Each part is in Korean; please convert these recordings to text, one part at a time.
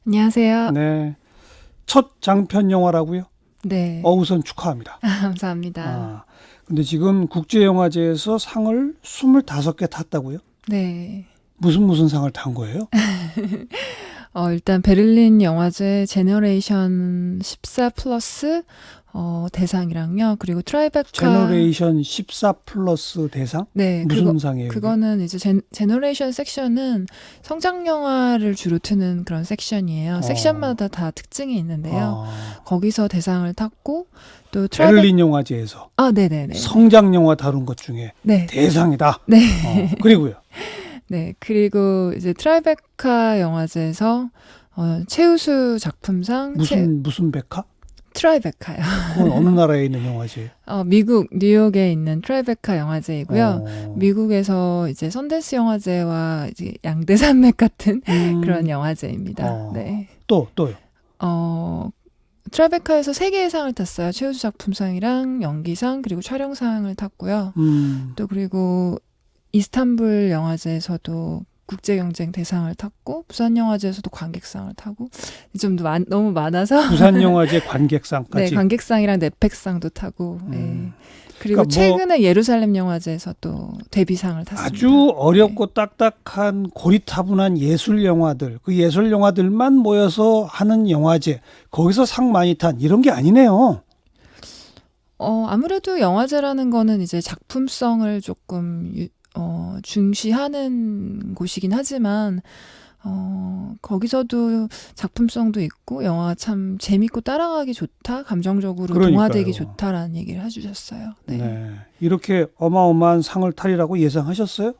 안녕하세요. 네. 첫 장편 영화라고요? 네. 우선 축하합니다. 감사합니다. 아, 근데 지금 국제영화제에서 상을 25개 탔다고요? 네. 무슨 상을 탄 거예요? 일단 베를린 영화제 제너레이션 14 플러스 대상이랑요. 그리고 트라이베카 제너레이션 14 플러스 대상? 네, 무슨 상이에요? 이게? 그거는 이제 제너레이션 섹션은 성장 영화를 주로 트는 그런 섹션이에요. 섹션마다 다 특징이 있는데요. 거기서 대상을 탔고 또 베를린 영화제에서 네네네. 성장 영화 다룬 것 중에 네. 대상이다. 네. 그리고요. 네, 그리고 이제 트라이베카 영화제에서 최우수 작품상 무슨 백화? 트라이베카요. 그건 어느 나라에 있는 영화제예요? 미국 뉴욕에 있는 트라이베카 영화제이고요. 미국에서 이제 선댄스 영화제와 이제 양대산맥 같은 그런 영화제입니다. 네. 또요. 트라이베카에서 3개의 상을 탔어요. 최우수 작품상이랑 연기상 그리고 촬영상을 탔고요. 또 그리고 이스탄불 영화제에서도 국제경쟁 대상을 탔고 부산 영화제에서도 관객상을 타고 좀 너무 많아서 부산 영화제 관객상까지. 네, 관객상이랑 넷팩상도 타고 네. 그리고 그러니까 최근에 예루살렘 영화제에서 또 데뷔상을 탔습니다. 아주 어렵고 딱딱한 고리타분한 예술 영화들, 그 예술 영화들만 모여서 하는 영화제, 거기서 상 많이 탄 이런 게 아니네요. 아무래도 영화제라는 거는 이제 작품성을 조금 중시하는 곳이긴 하지만 거기서도 작품성도 있고 영화가 참 재밌고 따라가기 좋다, 감정적으로 그러니까요. 동화되기 좋다라는 얘기를 해주셨어요. 네. 네. 이렇게 어마어마한 상을 타리라고 예상하셨어요?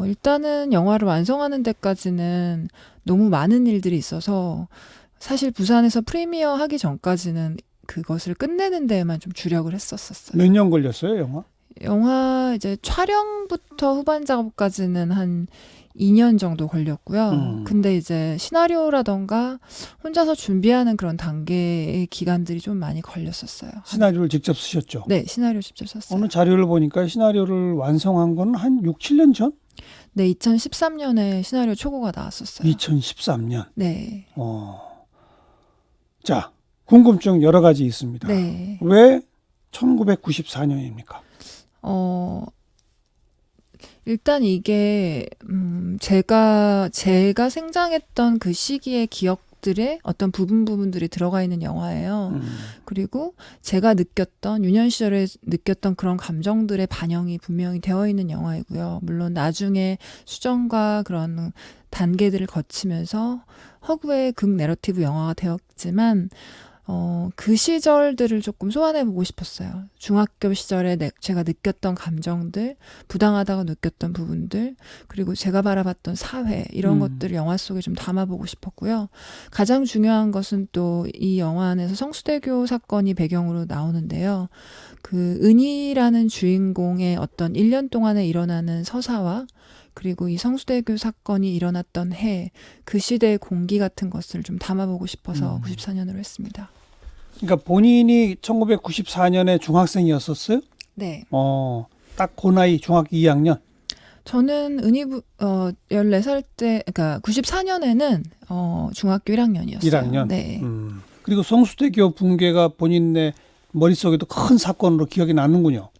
일단은 영화를 완성하는 데까지는 너무 많은 일들이 있어서 사실 부산에서 프리미어 하기 전까지는 그것을 끝내는 데에만 좀 주력을 했었어요. 몇 년 걸렸어요, 영화? 영화 이제 촬영부터 후반 작업까지는 한 2년 정도 걸렸고요. 근데 이제 시나리오라던가 혼자서 준비하는 그런 단계의 기간들이 좀 많이 걸렸었어요. 시나리오를 직접 쓰셨죠? 네, 시나리오 직접 썼어요. 어느 자료를 보니까 시나리오를 완성한 건 한 6, 7년 전? 네, 2013년에 시나리오 초고가 나왔었어요. 2013년. 네. 자, 궁금증 여러 가지 있습니다. 네. 왜 1994년입니까? 일단 이게 제가 생장했던 그 시기의 기억들의 어떤 부분들이 들어가 있는 영화예요. 그리고 제가 느꼈던 유년 시절에 느꼈던 그런 감정들의 반영이 분명히 되어 있는 영화이고요. 물론 나중에 수정과 그런 단계들을 거치면서 허구의 극 내러티브 영화가 되었지만 그 시절들을 조금 소환해보고 싶었어요. 중학교 시절에 제가 느꼈던 감정들, 부당하다고 느꼈던 부분들, 그리고 제가 바라봤던 사회, 이런 것들을 영화 속에 좀 담아보고 싶었고요. 가장 중요한 것은 또 이 영화 안에서 성수대교 사건이 배경으로 나오는데요. 그 은희라는 주인공의 어떤 1년 동안에 일어나는 서사와 그리고 이 성수대교 사건이 일어났던 해, 그 시대의 공기 같은 것을 좀 담아보고 싶어서 94년으로 했습니다. 그러니까 본인이 1994년에 중학생이었었어요? 네. 딱 그 나이 중학교 2학년? 저는 14살 때, 그러니까 94년에는 중학교 1학년이었어요. 1학년? 네. 그리고 성수대교 붕괴가 본인의 머릿속에도 큰 사건으로 기억이 나는군요.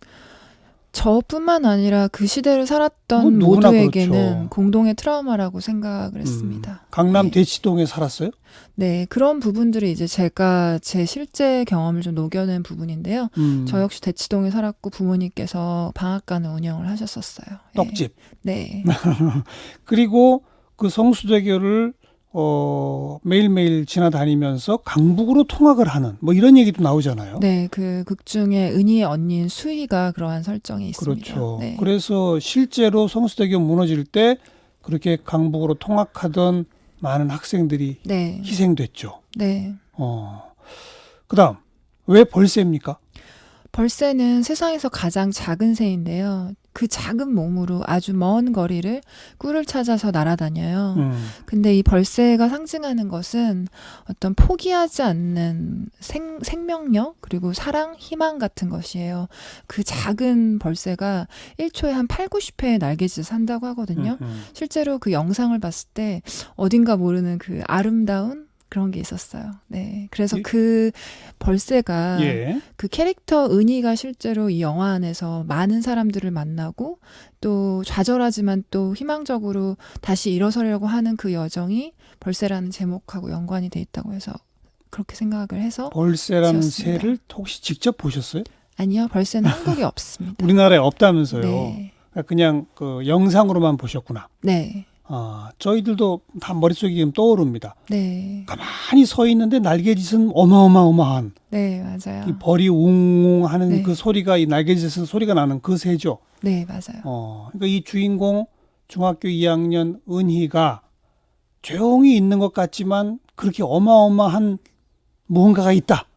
저뿐만 아니라 그 시대를 살았던 뭐 누구나 모두에게는 그렇죠. 공동의 트라우마라고 생각을 했습니다. 강남 네. 대치동에 살았어요? 네, 그런 부분들이 이제 제가 제 실제 경험을 좀 녹여낸 부분인데요. 저 역시 대치동에 살았고 부모님께서 방앗간을 운영을 하셨었어요. 떡집. 네. 그리고 그 성수대교를 매일매일 지나다니면서 강북으로 통학을 하는 뭐 이런 얘기도 나오잖아요. 네, 그 극 중에 은희의 언니인 수희가 그러한 설정이 있습니다. 그렇죠. 네. 그래서 실제로 성수대교 무너질 때 그렇게 강북으로 통학하던 많은 학생들이 네. 희생됐죠. 네. 그다음 왜 벌새입니까? 벌새는 세상에서 가장 작은 새인데요. 그 작은 몸으로 아주 먼 거리를 꿀을 찾아서 날아다녀요. 근데 이 벌새가 상징하는 것은 어떤 포기하지 않는 생명력 그리고 사랑, 희망 같은 것이에요. 그 작은 벌새가 1초에 한 8, 90회의 날개짓을 산다고 하거든요. 실제로 그 영상을 봤을 때 어딘가 모르는 그 아름다운 그런 게 있었어요. 네. 그래서 그 벌새가 예. 그 캐릭터 은희가 실제로 이 영화 안에서 많은 사람들을 만나고 또 좌절하지만 또 희망적으로 다시 일어서려고 하는 그 여정이 벌새라는 제목하고 연관이 돼 있다고 해서 그렇게 생각을 해서 벌새라는 지었습니다. 새를 혹시 직접 보셨어요? 아니요. 벌새는 한국에 없습니다. 우리나라에 없다면서요. 네. 그냥 그 영상으로만 보셨구나. 네. 저희들도 다 머릿속에 지금 떠오릅니다. 네. 가만히 서 있는데 날개짓은 어마어마한 네, 맞아요. 이 벌이 웅웅하는 네. 그 소리가 이 날개짓에서 소리가 나는 그 새죠. 네, 맞아요. 그러니까 이 주인공 중학교 2학년 은희가 조용히 있는 것 같지만 그렇게 어마어마한 무언가가 있다.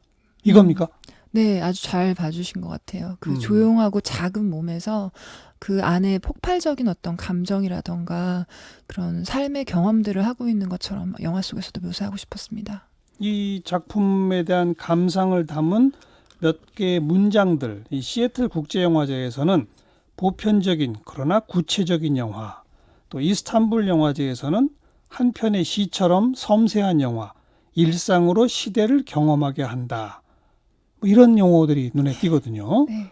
이겁니까? 네, 아주 잘 봐주신 것 같아요. 그 조용하고 작은 몸에서 그 안에 폭발적인 어떤 감정이라던가 그런 삶의 경험들을 하고 있는 것처럼 영화 속에서도 묘사하고 싶었습니다. 이 작품에 대한 감상을 담은 몇 개의 문장들, 이 시애틀 국제영화제에서는 보편적인 그러나 구체적인 영화, 또 이스탄불 영화제에서는 한 편의 시처럼 섬세한 영화, 일상으로 시대를 경험하게 한다. 뭐 이런 용어들이 눈에 띄거든요. 네.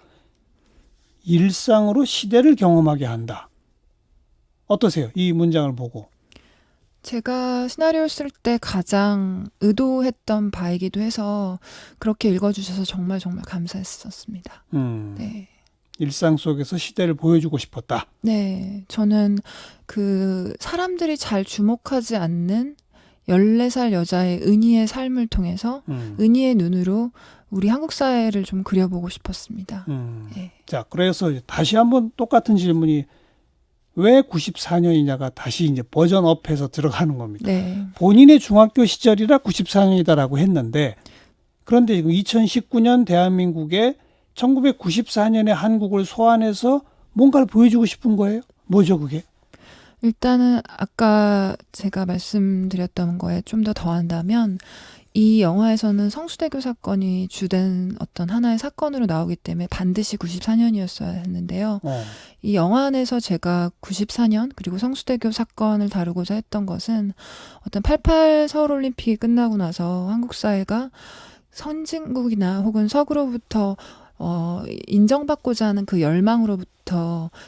일상으로 시대를 경험하게 한다. 어떠세요? 이 문장을 보고. 제가 시나리오 쓸 때 가장 의도했던 바이기도 해서 그렇게 읽어주셔서 정말 정말 감사했었습니다. 네. 일상 속에서 시대를 보여주고 싶었다. 네. 저는 그 사람들이 잘 주목하지 않는 14살 여자의 은희의 삶을 통해서 은희의 눈으로 우리 한국 사회를 좀 그려보고 싶었습니다. 네. 자, 그래서 다시 한번 똑같은 질문이 왜 94년이냐가 다시 이제 버전업해서 들어가는 겁니다. 네. 본인의 중학교 시절이라 94년이다라고 했는데 그런데 2019년 대한민국의 1994년의 한국을 소환해서 뭔가를 보여주고 싶은 거예요? 뭐죠 그게? 일단은 아까 제가 말씀드렸던 거에 좀 더 더한다면 이 영화에서는 성수대교 사건이 주된 어떤 하나의 사건으로 나오기 때문에 반드시 94년이었어야 했는데요. 이 영화 안에서 제가 94년 그리고 성수대교 사건을 다루고자 했던 것은 어떤 88 서울올림픽이 끝나고 나서 한국 사회가 선진국이나 혹은 서구로부터 인정받고자 하는 그 열망으로부터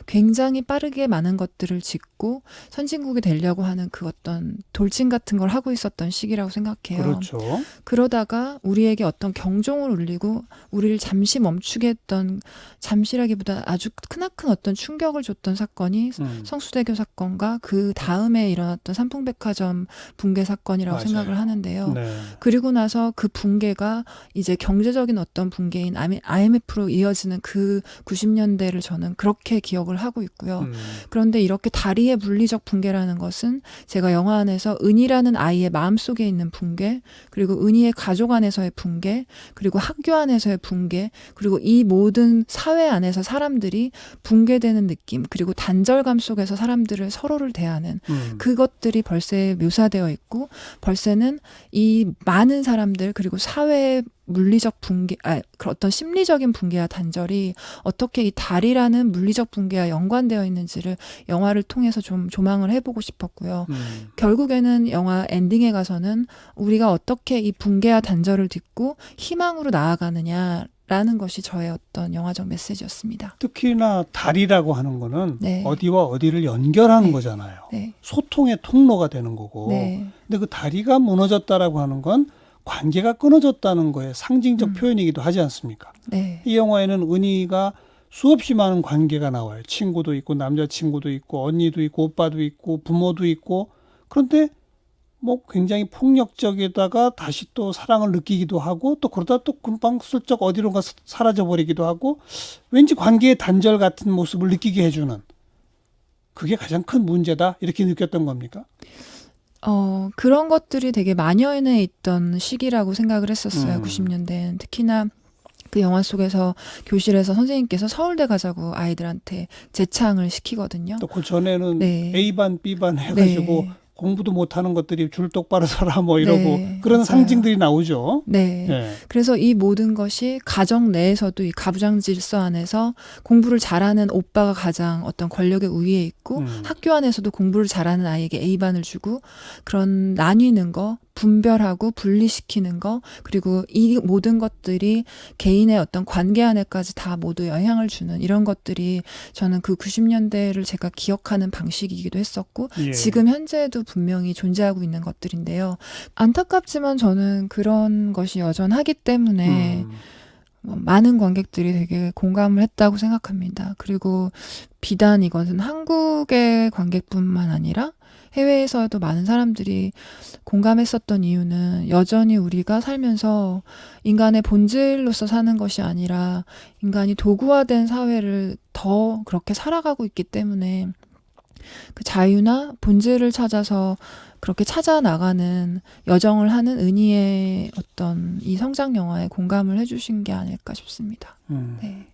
굉장히 빠르게 많은 것들을 짓고 선진국이 되려고 하는 그 어떤 돌진 같은 걸 하고 있었던 시기라고 생각해요. 그렇죠. 그러다가 우리에게 어떤 경종을 울리고 우리를 잠시 멈추게 했던, 잠시라기보다 아주 크나큰 어떤 충격을 줬던 사건이 성수대교 사건과 그 다음에 일어났던 삼풍백화점 붕괴 사건이라고 맞아요. 생각을 하는데요. 네. 그리고 나서 그 붕괴가 이제 경제적인 어떤 붕괴인 IMF로 이어지는 그 90년대를 저는 그렇게 기억을 하고 있고요. 그런데 이렇게 다리의 물리적 붕괴라는 것은 제가 영화 안에서 은희라는 아이의 마음속에 있는 붕괴, 그리고 은희의 가족 안에서의 붕괴, 그리고 학교 안에서의 붕괴, 그리고 이 모든 사회 안에서 사람들이 붕괴되는 느낌, 그리고 단절감 속에서 사람들을 서로를 대하는 그것들이 벌새에 묘사되어 있고, 벌새는 이 많은 사람들 그리고 사회의 물리적 붕괴, 그 어떤 심리적인 붕괴와 단절이 어떻게 이 달이라는 물리적 붕괴와 연관되어 있는지를 영화를 통해서 좀 조망을 해보고 싶었고요. 결국에는 영화 엔딩에 가서는 우리가 어떻게 이 붕괴와 단절을 딛고 희망으로 나아가느냐라는 것이 저의 어떤 영화적 메시지였습니다. 특히나 달이라고 하는 거는 네. 어디와 어디를 연결하는 네. 거잖아요. 네. 소통의 통로가 되는 거고. 네. 근데 그 다리가 무너졌다라고 하는 건 관계가 끊어졌다는 거에 상징적 표현이기도 하지 않습니까? 네. 이 영화에는 은희가 수없이 많은 관계가 나와요. 친구도 있고 남자친구도 있고 언니도 있고 오빠도 있고 부모도 있고. 그런데 뭐 굉장히 폭력적에다가 다시 또 사랑을 느끼기도 하고 또 그러다 또 금방 슬쩍 어디론가 사라져버리기도 하고 왠지 관계의 단절 같은 모습을 느끼게 해주는 그게 가장 큰 문제다 이렇게 느꼈던 겁니까? 그런 것들이 되게 만연해 있던 시기라고 생각을 했었어요. 90년대는. 특히나 그 영화 속에서 교실에서 선생님께서 서울대 가자고 아이들한테 재창을 시키거든요. 또 그 전에는 네. A반, B반 해가지고 네. 공부도 못하는 것들이 줄 똑바로 서라 뭐 이러고 네, 그런 맞아요. 상징들이 나오죠. 네. 예. 그래서 이 모든 것이 가정 내에서도 이 가부장 질서 안에서 공부를 잘하는 오빠가 가장 어떤 권력의 우위에 있고 학교 안에서도 공부를 잘하는 아이에게 A반을 주고 그런 나뉘는 거, 분별하고 분리시키는 거, 그리고 이 모든 것들이 개인의 어떤 관계 안에까지 다 모두 영향을 주는 이런 것들이 저는 그 90년대를 제가 기억하는 방식이기도 했었고 예. 지금 현재도 분명히 존재하고 있는 것들인데요. 안타깝지만 저는 그런 것이 여전하기 때문에 많은 관객들이 되게 공감을 했다고 생각합니다. 그리고 비단 이것은 한국의 관객뿐만 아니라 해외에서도 많은 사람들이 공감했었던 이유는 여전히 우리가 살면서 인간의 본질로서 사는 것이 아니라 인간이 도구화된 사회를 더 그렇게 살아가고 있기 때문에 그 자유나 본질을 찾아서 그렇게 찾아 나가는 여정을 하는 은희의 어떤 이 성장 영화에 공감을 해주신 게 아닐까 싶습니다. 네.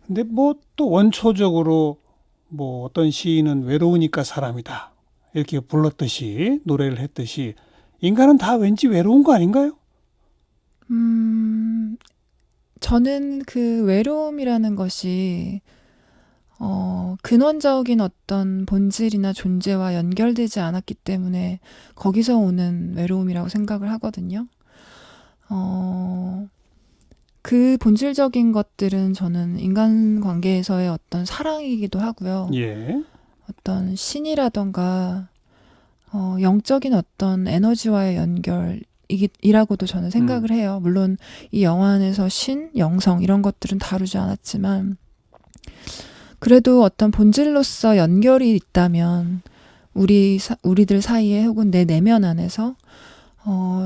근데 뭐 또 원초적으로 뭐 어떤 시인은 외로우니까 사람이다 이렇게 불렀듯이 노래를 했듯이 인간은 다 왠지 외로운 거 아닌가요? 저는 그 외로움이라는 것이 근원적인 어떤 본질이나 존재와 연결되지 않았기 때문에 거기서 오는 외로움이라고 생각을 하거든요. 그 본질적인 것들은 저는 인간관계에서의 어떤 사랑이기도 하고요. 예. 어떤 신이라던가 영적인 어떤 에너지와의 연결이라고도 저는 생각을 해요. 물론 이 영화 안에서 신, 영성 이런 것들은 다루지 않았지만 그래도 어떤 본질로서 연결이 있다면 우리들 사이에 혹은 내 내면 안에서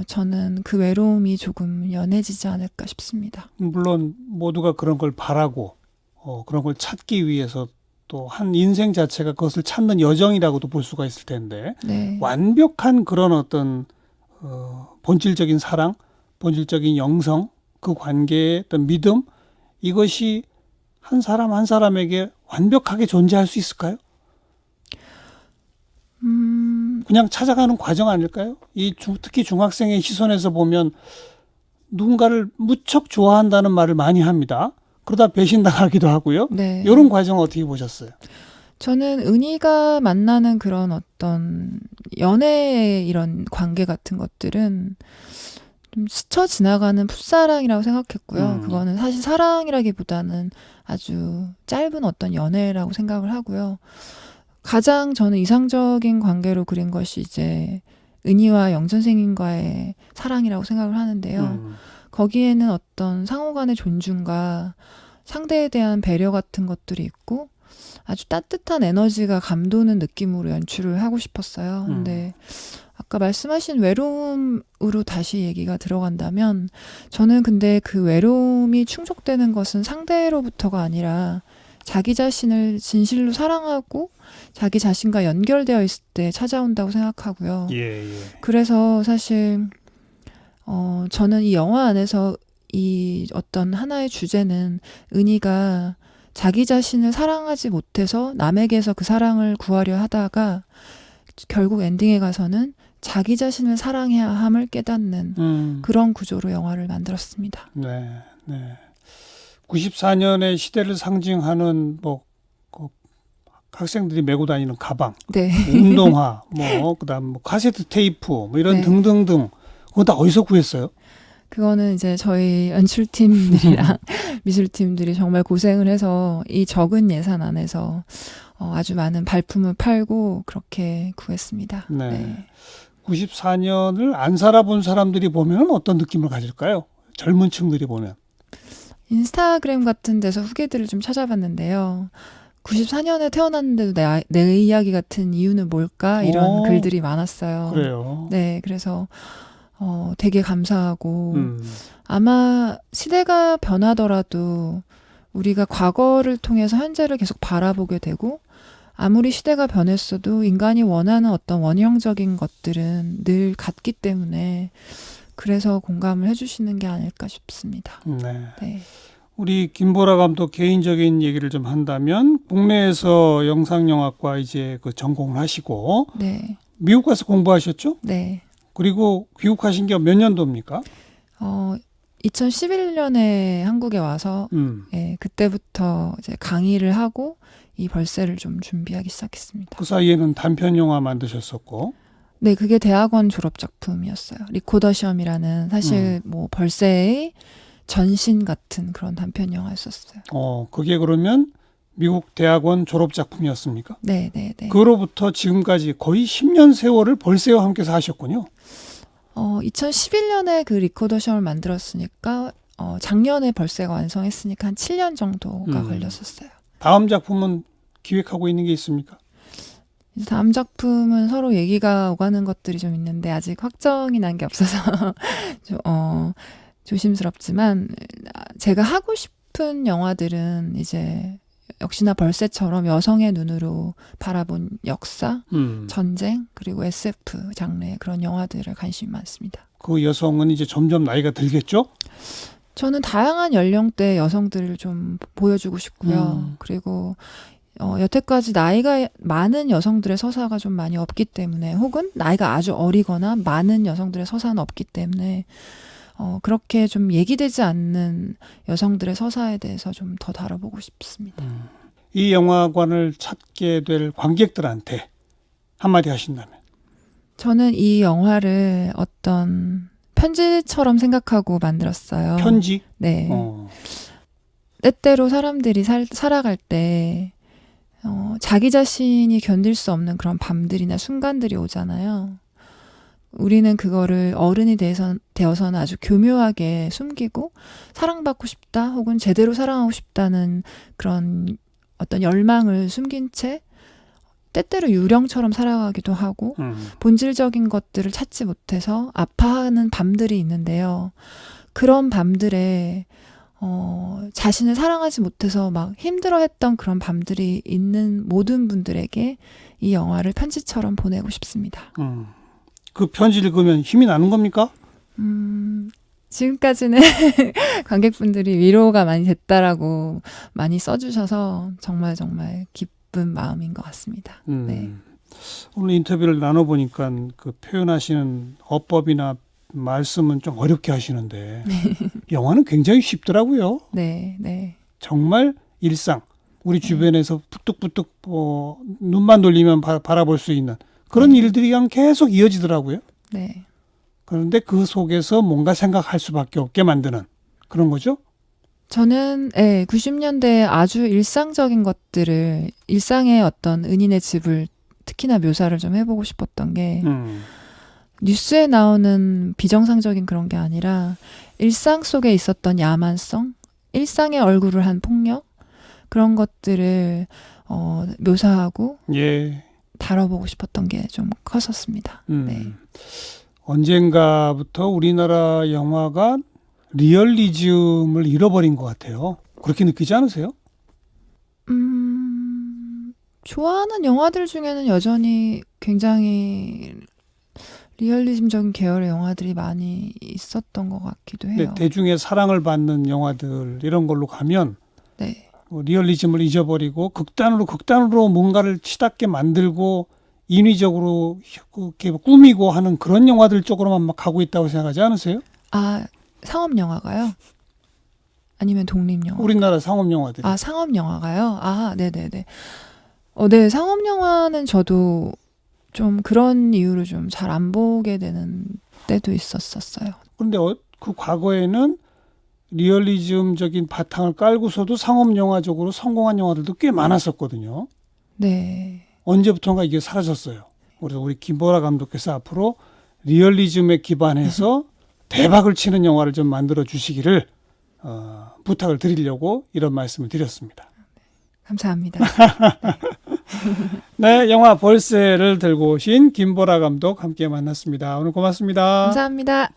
저는 그 외로움이 조금 연해지지 않을까 싶습니다. 물론 모두가 그런 걸 바라고 그런 걸 찾기 위해서 또 한 인생 자체가 그것을 찾는 여정이라고도 볼 수가 있을 텐데 네. 완벽한 그런 어떤 본질적인 사랑, 본질적인 영성, 그 관계의 어떤 믿음 이것이 한 사람 한 사람에게 완벽하게 존재할 수 있을까요? 그냥 찾아가는 과정 아닐까요? 특히 중학생의 시선에서 보면 누군가를 무척 좋아한다는 말을 많이 합니다. 그러다 배신당하기도 하고요. 네. 이런 과정 어떻게 보셨어요? 저는 은희가 만나는 그런 어떤 연애의 이런 관계 같은 것들은 좀 스쳐 지나가는 풋사랑이라고 생각했고요. 그거는 사실 사랑이라기보다는 아주 짧은 어떤 연애라고 생각을 하고요. 가장 저는 이상적인 관계로 그린 것이 이제 은희와 영 선생님과의 사랑이라고 생각을 하는데요. 거기에는 어떤 상호 간의 존중과 상대에 대한 배려 같은 것들이 있고 아주 따뜻한 에너지가 감도는 느낌으로 연출을 하고 싶었어요. 근데 아까 말씀하신 외로움으로 다시 얘기가 들어간다면 저는 근데 그 외로움이 충족되는 것은 상대로부터가 아니라 자기 자신을 진실로 사랑하고 자기 자신과 연결되어 있을 때 찾아온다고 생각하고요. 예. 그래서 사실 저는 이 영화 안에서 이 어떤 하나의 주제는 은희가 자기 자신을 사랑하지 못해서 남에게서 그 사랑을 구하려 하다가 결국 엔딩에 가서는 자기 자신을 사랑해야 함을 깨닫는 그런 구조로 영화를 만들었습니다. 네. 94년의 시대를 상징하는 그 학생들이 메고 다니는 가방, 네. 운동화, 그다음 카세트 테이프 이런 네. 등등등 그건 다 어디서 구했어요? 그거는 이제 저희 연출팀들이랑 미술팀들이 정말 고생을 해서 이 적은 예산 안에서 아주 많은 발품을 팔고 그렇게 구했습니다. 네. 94년을 안 살아본 사람들이 보면 어떤 느낌을 가질까요? 젊은 층들이 보면. 인스타그램 같은 데서 후기들을 좀 찾아봤는데요. 94년에 태어났는데도 내 이야기 같은 이유는 뭘까? 이런 글들이 많았어요. 그래요. 네, 그래서 되게 감사하고 아마 시대가 변하더라도 우리가 과거를 통해서 현재를 계속 바라보게 되고 아무리 시대가 변했어도 인간이 원하는 어떤 원형적인 것들은 늘 같기 때문에 그래서 공감을 해주시는 게 아닐까 싶습니다. 네. 네. 우리 김보라 감독 개인적인 얘기를 좀 한다면 국내에서 영상영화과 이제 그 전공을 하시고 네. 미국 가서 공부하셨죠? 네. 그리고 귀국하신 게 몇 년도입니까? 2011년에 한국에 와서 예, 그때부터 이제 강의를 하고 이 벌새를 좀 준비하기 시작했습니다. 그 사이에는 단편 영화 만드셨었고. 네, 그게 대학원 졸업 작품이었어요. 리코더 시험이라는 사실 뭐 벌새의 전신 같은 그런 단편 영화였었어요. 그게 그러면 미국 대학원 졸업 작품이었습니까? 네, 네, 네. 그로부터 지금까지 거의 10년 세월을 벌새와 함께 사셨군요. 2011년에 그 리코더 시험을 만들었으니까 작년에 벌새가 완성했으니까 한 7년 정도가 걸렸었어요. 다음 작품은 기획하고 있는 게 있습니까? 이제 다음 작품은 서로 얘기가 오가는 것들이 좀 있는데 아직 확정이 난 게 없어서 조심스럽지만 제가 하고 싶은 영화들은 이제 역시나 벌새처럼 여성의 눈으로 바라본 역사, 전쟁, 그리고 SF 장르의 그런 영화들에 관심이 많습니다. 그 여성은 이제 점점 나이가 들겠죠? 저는 다양한 연령대 여성들을 좀 보여주고 싶고요. 그리고 여태까지 나이가 많은 여성들의 서사가 좀 많이 없기 때문에 혹은 나이가 아주 어리거나 많은 여성들의 서사는 없기 때문에 그렇게 좀 얘기되지 않는 여성들의 서사에 대해서 좀 더 다뤄보고 싶습니다. 이 영화관을 찾게 될 관객들한테 한마디 하신다면? 저는 이 영화를 어떤 편지처럼 생각하고 만들었어요. 편지? 네. 때때로 사람들이 살아갈 때 자기 자신이 견딜 수 없는 그런 밤들이나 순간들이 오잖아요. 우리는 그거를 어른이 되어서는 아주 교묘하게 숨기고 사랑받고 싶다 혹은 제대로 사랑하고 싶다는 그런 어떤 열망을 숨긴 채 때때로 유령처럼 살아가기도 하고 본질적인 것들을 찾지 못해서 아파하는 밤들이 있는데요. 그런 밤들에 자신을 사랑하지 못해서 막 힘들어했던 그런 밤들이 있는 모든 분들에게 이 영화를 편지처럼 보내고 싶습니다. 그 편지 읽으면 힘이 나는 겁니까? 지금까지는 관객분들이 위로가 많이 됐다라고 많이 써주셔서 정말 정말 기쁜 마음인 것 같습니다. 네. 오늘 인터뷰를 나눠보니까 그 표현하시는 어법이나 말씀은 좀 어렵게 하시는데 영화는 굉장히 쉽더라고요. 네, 네. 정말 일상, 우리 주변에서 부뚝부뚝 눈만 돌리면 바라볼 수 있는 그런 일들이 그냥 계속 이어지더라고요. 네. 그런데 그 속에서 뭔가 생각할 수밖에 없게 만드는 그런 거죠? 저는 90년대에 아주 일상적인 것들을 일상의 어떤 은인의 집을 특히나 묘사를 좀 해보고 싶었던 게 뉴스에 나오는 비정상적인 그런 게 아니라 일상 속에 있었던 야만성, 일상의 얼굴을 한 폭력 그런 것들을 묘사하고 예. 다뤄보고 싶었던 게 좀 컸었습니다. 네. 언젠가부터 우리나라 영화가 리얼리즘을 잃어버린 것 같아요. 그렇게 느끼지 않으세요? 좋아하는 영화들 중에는 여전히 굉장히 리얼리즘적인 계열의 영화들이 많이 있었던 것 같기도 해요. 네, 대중의 사랑을 받는 영화들 이런 걸로 가면 네. 리얼리즘을 잊어버리고 극단으로 뭔가를 치닫게 만들고 인위적으로 이렇게 꾸미고 하는 그런 영화들 쪽으로만 막 가고 있다고 생각하지 않으세요? 아, 상업 영화가요? 아니면 독립 영화? 우리나라 상업 영화들이. 아, 상업 영화가요? 아, 네네네. 네, 상업 영화는 저도 좀 그런 이유로 좀 잘 안 보게 되는 때도 있었어요. 그런데 그 과거에는 리얼리즘적인 바탕을 깔고서도 상업 영화적으로 성공한 영화들도 꽤 많았었거든요. 네. 언제부턴가 이게 사라졌어요. 그래서 우리 김보라 감독께서 앞으로 리얼리즘에 기반해서 대박을 치는 영화를 좀 만들어 주시기를 부탁을 드리려고 이런 말씀을 드렸습니다. 감사합니다. 네, 영화 벌새를 들고 오신 김보라 감독 함께 만났습니다. 오늘 고맙습니다. 감사합니다.